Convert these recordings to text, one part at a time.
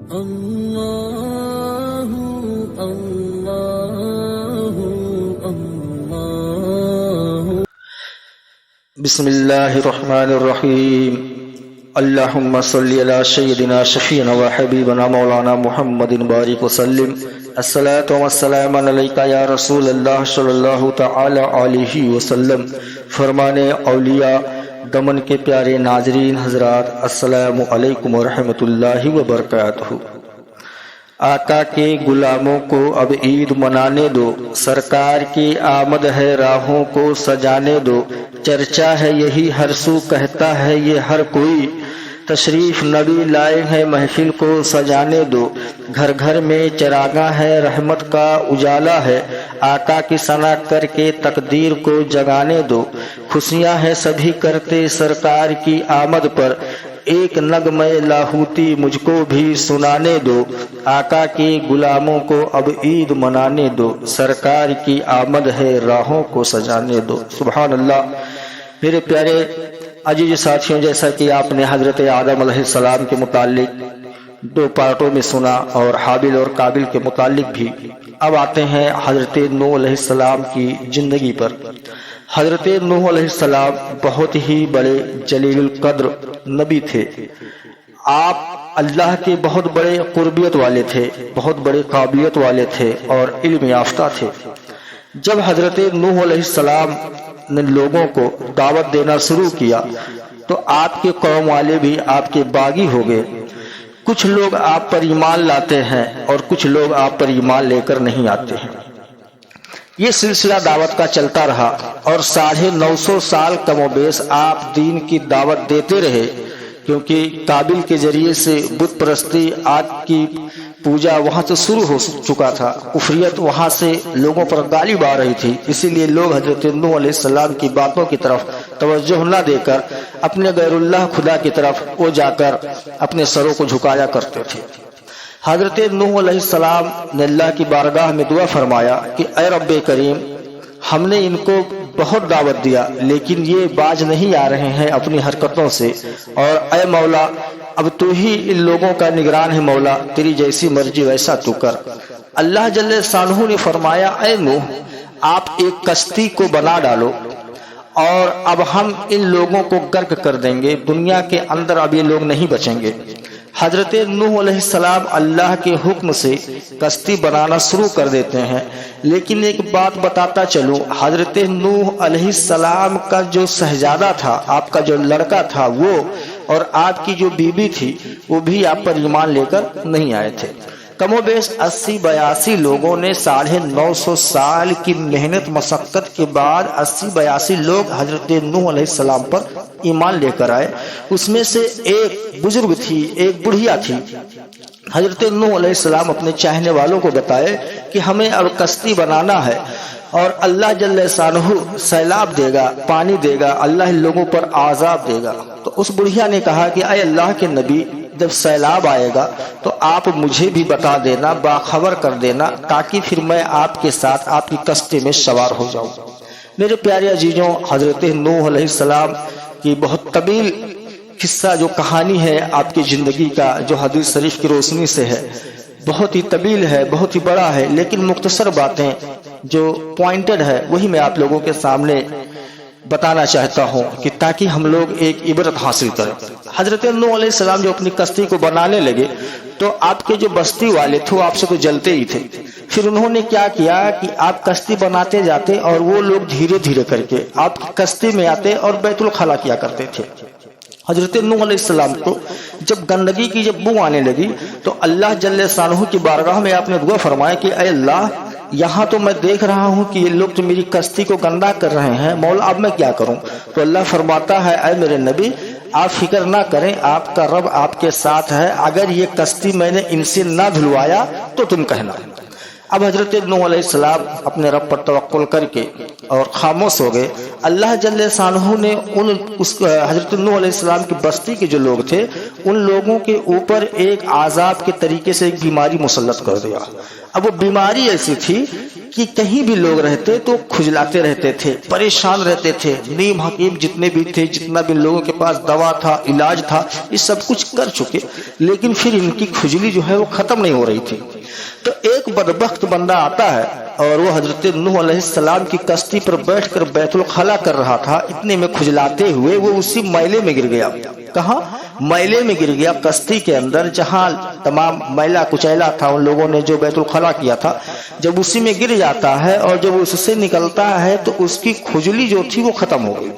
اللہ اللہ اللہ۔ بسم اللہ الرحمن الرحیم۔ اللہم صلی علی سیدنا شفیعنا و حبیبنا مولانا محمد بارک وسلم۔ الصلاۃ والسلام علیکہ یا رسول اللہ صلی اللہ تعالی علیہ وسلم۔ فرمان اولیاء دمن کے پیارے ناظرین حضرات، السلام علیکم ورحمۃ اللہ وبرکاتہ۔ آقا کے غلاموں کو اب عید منانے دو، سرکار کی آمد ہے راہوں کو سجانے دو، چرچا ہے یہی ہر سو کہتا ہے یہ ہر کوئی، تشریف نبی لائے ہیں محفل کو سجانے دو، گھر گھر میں چراغاں ہے رحمت کا اجالا ہے، آقا کی ثنا کر کے تقدیر کو جگانے دو، خوشیاں ہیں سبھی کرتے سرکار کی آمد پر، ایک نغمہ لاہوتی مجھ کو بھی سنانے دو، آقا کے غلاموں کو اب عید منانے دو، سرکار کی آمد ہے راہوں کو سجانے دو۔ سبحان اللہ۔ میرے پیارے عزیز ساتھیوں، جیسا کہ آپ نے حضرت آدم علیہ السلام کے متعلق دو پارٹوں میں سنا اور حابل اور قابل کے متعلق بھی، اب آتے ہیں حضرت نوح علیہ السلام کی زندگی پر۔ حضرت نوح علیہ السلام بہت ہی بڑے جلیل القدر نبی تھے۔ آپ اللہ کے بہت بڑے قربیت والے تھے، بہت بڑے قابلیت والے تھے اور علم یافتہ تھے۔ جب حضرت نوح علیہ السلام نے لوگوں کو دعوت دینا شروع کیا تو آپ کے قوم والے بھی آپ کے باغی ہو گئے۔ کچھ لوگ آپ پر ایمان لاتے ہیں اور کچھ لوگ آپ پر ایمان لے کر نہیں آتے ہیں۔ یہ سلسلہ دعوت کا چلتا رہا اور 950 سال کم و بیش آپ دین کی دعوت دیتے رہے، کیونکہ قابل کے ذریعے سے بت پرستی آگ کی پوجا وہاں سے شروع ہو چکا تھا، کفریت وہاں سے لوگوں پر غالب آ رہی تھی، اسی لیے لوگ حضرت نوح علیہ السلام کی باتوں کی طرف توجہ نہ دے کر اپنے غیر اللہ خدا کی طرف وہ جا کر اپنے سروں کو جھکایا کرتے تھے۔ حضرت نوح علیہ السلام نے اللہ کی بارگاہ میں دعا فرمایا کہ اے رب کریم، ہم نے ان کو بہت دعوت دیا لیکن یہ باز نہیں آ رہے ہیں اپنی حرکتوں سے، اور اے مولا اب تو ہی ان لوگوں کا نگران ہے، مولا تیری جیسی مرضی ویسا تو کر۔ اللہ جل شانہ نے فرمایا اے نوح، آپ ایک کشتی کو بنا ڈالو اور اب ہم ان لوگوں کو غرق کر دیں گے، دنیا کے اندر اب یہ لوگ نہیں بچیں گے۔ حضرت نوح علیہ السلام اللہ کے حکم سے کشتی بنانا شروع کر دیتے ہیں، لیکن ایک بات بتاتا چلوں، حضرت نوح علیہ السلام کا جو شہزادہ تھا، آپ کا جو لڑکا تھا، وہ اور آپ کی جو بیوی تھی وہ بھی آپ پر ایمان لے کر نہیں آئے تھے۔ کم و بیش 80-82 لوگوں نے 950 سال کی محنت مشقت کے بعد 80-82 لوگ حضرت نوح علیہ السلام پر ایمان لے کر آئے۔ اس میں سے ایک بزرگ تھی، ایک بڑھیا تھی۔ حضرت نوح علیہ السلام اپنے چاہنے والوں کو بتائے کہ ہمیں اب کشتی بنانا ہے اور اللہ جل شانہ سیلاب دے گا، پانی دے گا، اللہ ان لوگوں پر عذاب دے گا۔ تو اس بڑھیا نے کہا کہ اے اللہ کے نبی، جب سیلاب آئے گا تو آپ مجھے بھی بتا دینا، باخبر کر دینا، تاکہ پھر میں آپ کے ساتھ آپ کی کشتی میں سوار ہو جاؤں۔ میرے پیارے عزیزوں، حضرت نوح علیہ السلام کی بہت طویل قصہ جو کہانی ہے آپ کی زندگی کا، جو حدیث شریف کی روشنی سے ہے، بہت ہی طویل ہے، بہت ہی بڑا ہے، لیکن مختصر باتیں جو پوائنٹڈ ہے وہی میں آپ لوگوں کے سامنے بتانا چاہتا ہوں کہ تاکہ ہم لوگ ایک عبرت حاصل کریں۔ حضرت نوح علیہ السلام جو اپنی کشتی کو بنانے لگے تو آپ کے جو بستی والے تھے وہ آپ سے تو جلتے ہی تھے۔ پھر انہوں نے کیا کیا کہ آپ کشتی بناتے جاتے اور وہ لوگ دھیرے دھیرے کر کے آپ کی کشتی میں آتے اور بیت الخلا کیا کرتے تھے۔ حضرت نوح علیہ السلام کو جب گندگی کی جب بو آنے لگی تو اللہ جل شانہ کی بارگاہ میں آپ نے دعا فرمایا کہ اے اللہ، یہاں تو میں دیکھ رہا ہوں کہ یہ لوگ تو میری کشتی کو گندا کر رہے ہیں، مولا اب میں کیا کروں؟ تو اللہ فرماتا ہے اے میرے نبی، آپ فکر نہ کریں، آپ کا رب آپ کے ساتھ ہے، اگر یہ کشتی میں نے ان سے نہ دھلوایا تو تم کہنا۔ اب حضرت نوح علیہ السلام اپنے رب پر توکل کر کے اور خاموش ہو گئے۔ اللہ جل شانہ نے حضرت نوح علیہ السلام کی بستی کے جو لوگ تھے ان لوگوں کے اوپر ایک عذاب کے طریقے سے ایک بیماری مسلط کر دیا۔ اب وہ بیماری ایسی تھی کہ کہیں بھی لوگ رہتے تو کھجلاتے رہتے تھے، پریشان رہتے تھے۔ نیم حکیم جتنے بھی تھے، جتنا بھی لوگوں کے پاس دوا تھا، علاج تھا، یہ سب کچھ کر چکے، لیکن پھر ان کی کھجلی جو ہے وہ ختم نہیں ہو رہی تھی۔ تو ایک بدبخت بندہ آتا ہے اور وہ حضرت نوح علیہ السلام کی کشتی پر بیٹھ کر بیت الخلا کر رہا تھا، اتنے میں کھجلاتے ہوئے وہ اسی میلے میں گر گیا۔ کہاں؟ میلے میں گر گیا، کشتی کے اندر جہاں تمام میلا کچیلا تھا ان لوگوں نے جو بیت الخلا کیا تھا۔ جب اسی میں گر جاتا ہے اور جب اس سے نکلتا ہے تو اس کی کھجلی جو تھی وہ ختم ہو گئی۔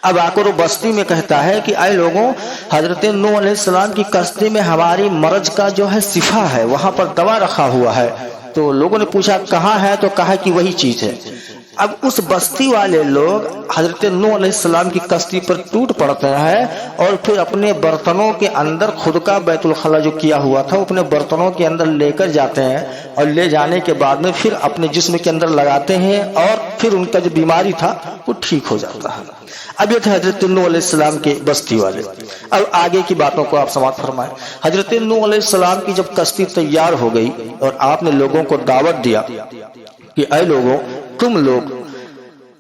اب آ کر وہ بستی میں کہتا ہے کہ اے لوگوں، حضرت نوح علیہ السلام کی کشتی میں ہماری مرض کا جو ہے شفا ہے، وہاں پر دوا رکھا ہوا ہے۔ تو لوگوں نے پوچھا کہاں ہے، تو کہا کہ وہی چیز ہے۔ اب اس بستی والے لوگ حضرت نوح علیہ السلام کی کشتی پر ٹوٹ پڑتے ہیں اور پھر اپنے برتنوں کے اندر خود کا بیت الخلا جو کیا ہوا تھا اپنے برتنوں کے اندر لے کر جاتے ہیں، اور لے جانے کے بعد میں پھر اپنے جسم کے اندر لگاتے ہیں اور پھر ان کا جو بیماری تھا وہ ٹھیک ہو جاتا ہے۔ اب یہ تھے حضرت نوح علیہ السلام کے بستی والے۔ اب آگے کی باتوں کو آپ سماعت فرمائیں۔ حضرت نوح علیہ السلام کی جب کشتی تیار ہو گئی اور آپ نے لوگوں کو دعوت دیا کہ اے لوگوں، تم لوگ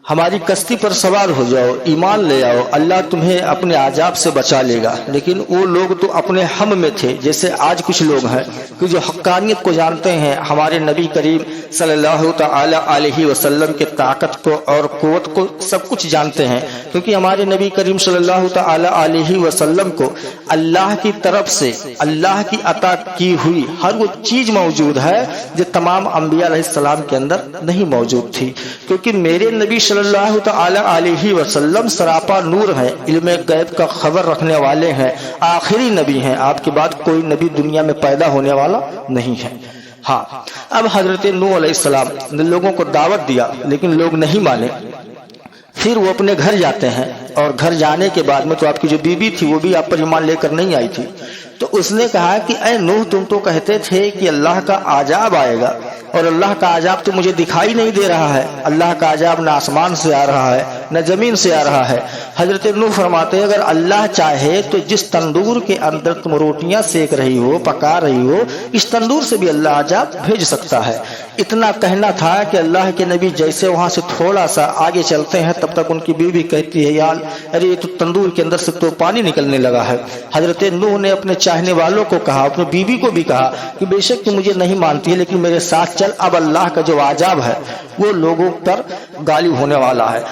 ہماری کشتی پر سوار ہو جاؤ، ایمان لے آؤ، اللہ تمہیں اپنے عذاب سے بچا لے گا۔ لیکن وہ لوگ تو اپنے ہم میں تھے، جیسے آج کچھ لوگ ہیں کہ جو حقانیت کو جانتے ہیں، ہمارے نبی کریم صلی اللہ تعالی علیہ وسلم کے طاقت کو اور قوت کو سب کچھ جانتے ہیں، کیونکہ ہمارے نبی کریم صلی اللہ تعالی علیہ وسلم کو اللہ کی طرف سے اللہ کی عطا کی ہوئی ہر وہ چیز موجود ہے جو تمام انبیاء علیہ السلام کے اندر نہیں موجود تھی، کیونکہ میرے نبی صلی اللہ تعالی علیہ وسلم سراپا نور ہیں، علم غیب کا خبر رکھنے والے ہیں، آخری نبی ہیں، آپ کے بعد کوئی نبی دنیا میں پیدا ہونے والا نہیں ہے۔ ہاں، اب حضرت نوح علیہ السلام نے لوگوں کو دعوت دیا لیکن لوگ نہیں مانے۔ پھر وہ اپنے گھر جاتے ہیں اور گھر جانے کے بعد میں تو آپ کی جو بیوی تھی وہ بھی آپ پر ایمان لے کر نہیں آئی تھی، تو اس نے کہا کہ اے نوح، تم تو کہتے تھے کہ اللہ کا عذاب آئے گا، اور اللہ کا عذاب تو مجھے دکھائی نہیں دے رہا ہے، اللہ کا عذاب نہ آسمان سے آ رہا ہے نہ زمین سے آ رہا ہے۔ حضرت نوح فرماتے ہیں اگر اللہ چاہے تو جس تندور کے اندر تم روٹیاں سیک رہی ہو، پکا رہی ہو، اس تندور سے بھی اللہ عذاب بھیج سکتا ہے۔ اتنا کہنا تھا کہ اللہ کے نبی جیسے وہاں سے تھوڑا سا آگے چلتے ہیں تب تک ان کی بیوی کہتی ہے یار ارے یہ تو تندور کے اندر سے تو پانی نکلنے لگا ہے۔ حضرت نوح نے اپنے چاہنے والوں کو کہا، اپنی بیوی کو بھی کہا کہ بے شک تو مجھے نہیں مانتی ہے لیکن میرے ساتھ چل، اب اللہ کا جو عذاب ہے وہ لوگوں پر غالب ہونے والا ہے۔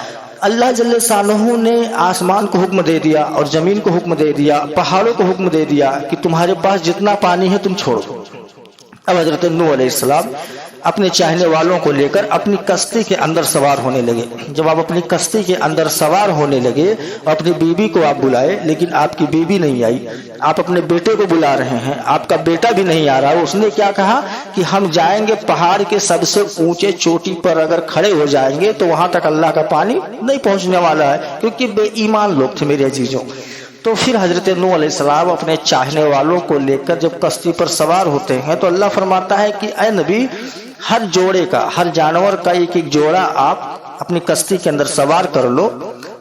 اللہ جل شانہ نے آسمان کو حکم دے دیا اور زمین کو حکم دے دیا، پہاڑوں کو حکم دے دیا کہ تمہارے پاس جتنا پانی ہے تم چھوڑو۔ اب حضرت نوح علیہ السلام اپنے چاہنے والوں کو لے کر اپنی کشتی کے اندر سوار ہونے لگے۔ جب آپ اپنی کشتی کے اندر سوار ہونے لگے اور اپنی بیوی کو آپ بلائے لیکن آپ کی بیوی نہیں آئی، آپ اپنے بیٹے کو بلا رہے ہیں، آپ کا بیٹا بھی نہیں آ رہا۔ اس نے کیا کہا کہ ہم جائیں گے پہاڑ کے سب سے اونچے چوٹی پر، اگر کھڑے ہو جائیں گے تو وہاں تک اللہ کا پانی نہیں پہنچنے والا ہے، کیونکہ بے ایمان لوگ تھے میرے عزیزوں۔ تو پھر حضرت نوح علیہ السلام اپنے چاہنے والوں کو لے کر جب کشتی پر سوار ہوتے ہیں تو اللہ فرماتا ہے کہ اے نبی، ہر جوڑے کا، ہر جانور کا ایک ایک جوڑا آپ اپنی کشتی کے اندر سوار کر لو،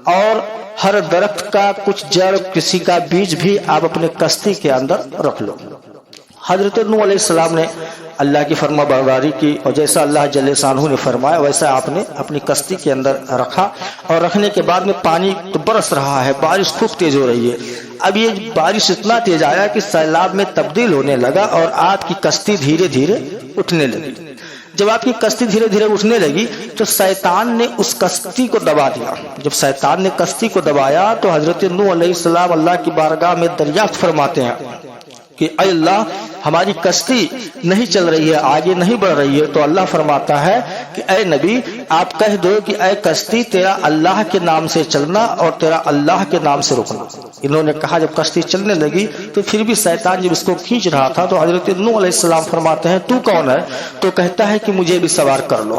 اور ہر درخت کا کچھ جڑ، کسی کا بیج بھی آپ اپنے کشتی کے اندر رکھ لو۔ حضرت نوح علیہ السلام نے اللہ کی فرما برداری کی اور جیسا اللہ جل شانہ نے فرمایا ویسا آپ نے اپنی کشتی کے اندر رکھا، اور رکھنے کے بعد میں پانی تو برس رہا ہے، بارش خوب تیز ہو رہی ہے۔ اب یہ بارش اتنا تیز آیا کہ سیلاب میں تبدیل ہونے لگا اور آپ کی کشتی دھیرے دھیرے اٹھنے لگی۔ جب آپ کی کشتی دھیرے دھیرے اٹھنے لگی تو شیطان نے اس کشتی کو دبا دیا۔ جب شیطان نے کشتی کو دبایا تو حضرت نوح علیہ السلام اللہ کی بارگاہ میں دریافت فرماتے ہیں کہ اے اللہ، ہماری کشتی نہیں چل رہی ہے، آگے نہیں بڑھ رہی ہے۔ تو اللہ فرماتا ہے کہ اے نبی، آپ کہہ دو کہ اے کشتی، تیرا اللہ کے نام سے چلنا اور تیرا اللہ کے نام سے رکنا۔ انہوں نے کہا جب کشتی چلنے لگی تو پھر بھی شیطان جب اس کو کھینچ رہا تھا تو حضرت نوح علیہ السلام فرماتے ہیں تو کون ہے؟ تو کہتا ہے کہ مجھے بھی سوار کر لو۔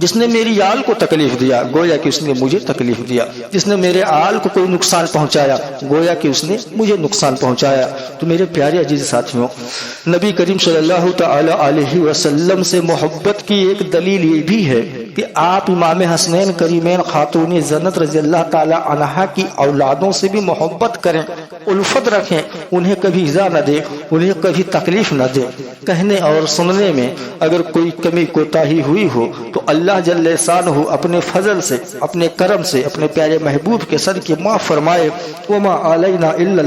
جس نے میری آل کو تکلیف دیا گویا کہ اس نے مجھے تکلیف دیا، جس نے میرے آل کو کوئی نقصان پہنچایا گویا کہ اس نے مجھے نقصان پہنچایا۔ تو میرے پیارے عزیز ساتھیوں، نبی کریم صلی اللہ تعالی علیہ وسلم سے محبت کی ایک دلیل یہ بھی ہے کہ آپ امام حسنین کریمین خاتون جنت رضی اللہ تعالی عنہا کی اولادوں سے بھی محبت کریں، الفت رکھیں، انہیں کبھی ایذا نہ دیں، انہیں کبھی تکلیف نہ دیں۔ کہنے اور سننے میں اگر کوئی کمی کوتاہی ہوئی ہو تو اللہ جل شانہ اپنے فضل سے، اپنے کرم سے، اپنے پیارے محبوب کے صدقے معاف فرمائے۔ وما علینا الا